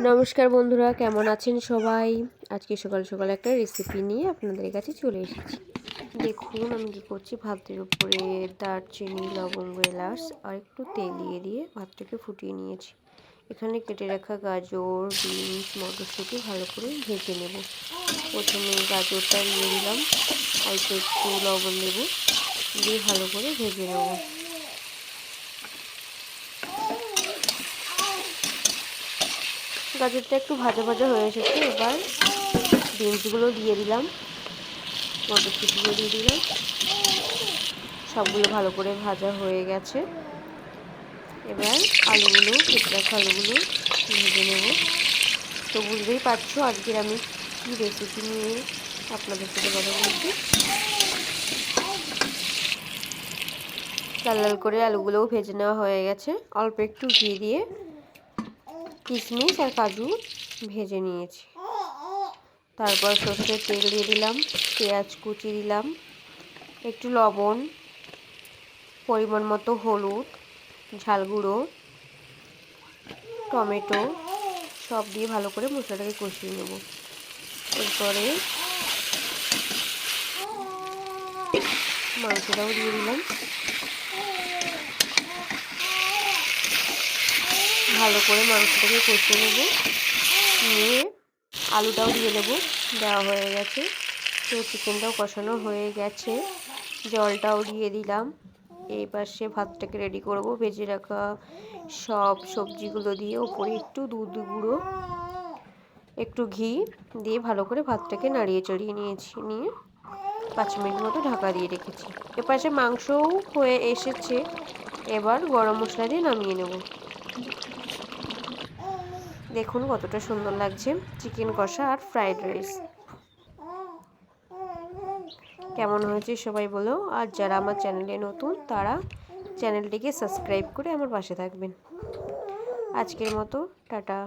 নমস্কার বন্ধুরা, কেমন আছেন সবাই? আজকে সকাল সকাল একটা রেসিপি নিয়ে আপনাদের কাছে চলে এসেছি। দেখুন আমি কী করছি, ভাতের উপরে দারচিনি, লবঙ্গ, এলাচ আর একটু তেল দিয়ে ভাতটাকে ফুটিয়ে নিয়েছি। এখানে কেটে রাখা গাজর, বিনস, মটরশুঁটি ভালো করে ভেজে নেব। প্রথমে গাজরটা দিয়ে দিলাম, অল্প একটু লবণ দেব, দিয়ে ভালো করে ভেজে নেব। গাজরটা একটু ভাজা ভাজা হয়ে এসেছে, এবার বিনসগুলো দিয়ে দিলাম, মটরশুঁটিও দিয়ে দিলাম। সবগুলো ভালো করে ভাজা হয়ে গেছে। এবার আলুগুলো, কেটে রাখা আলুগুলো ভেজে নেব। তো বুঝতেই পারছো আজকের আমি কী রেসিপি নিয়ে আপনাদের সাথে কথা বলছি। লাল লাল করে আলুগুলোও ভেজে নেওয়া হয়ে গেছে। অল্প একটু ঘি দিয়ে কিশমিশ আর কাজু ভেজে নিয়েছি। তারপর সর্ষের তেল দিয়ে দিলাম, পেঁয়াজ কুচি দিলাম, একটু লবণ, পরিমাণ মতো হলুদ, ঝাল গুঁড়ো, টমেটো সব দিয়ে ভালো করে মশলাটাকে কষিয়ে নেব। এরপরে মাংসটাও দিয়ে দিলাম, ভালো করে মাংসটাকে কষিয়ে নেব। নিয়ে আলুটাও দিয়ে দেবো, দেওয়া হয়ে গেছে। তো চিকেনটাও কষানো হয়ে গেছে, জলটাও দিয়ে দিলাম। এই পাশে ভাতটাকে রেডি করব। ভেজে রাখা সব সবজিগুলো দিয়ে ওপরে একটু দুধ গুঁড়ো, একটু ঘি দিয়ে ভালো করে ভাতটাকে নাড়িয়ে চড়িয়ে নিয়েছি। নিয়ে 5 মিনিট মতো ঢাকা দিয়ে রেখেছি। এপাশে মাংসও হয়ে এসেছে, এবার গরম মশলা দিয়ে নামিয়ে নেব। দেখুন কতটা সুন্দর লাগছে চিকেন কষা আর ফ্রাইড রাইস। কেমন হয়েছে সবাই বলো। আর যারা আমার চ্যানেলে নতুন তারা চ্যানেলটিকে সাবস্ক্রাইব করে আমার পাশে থাকবেন। আজকের মতো টাটা।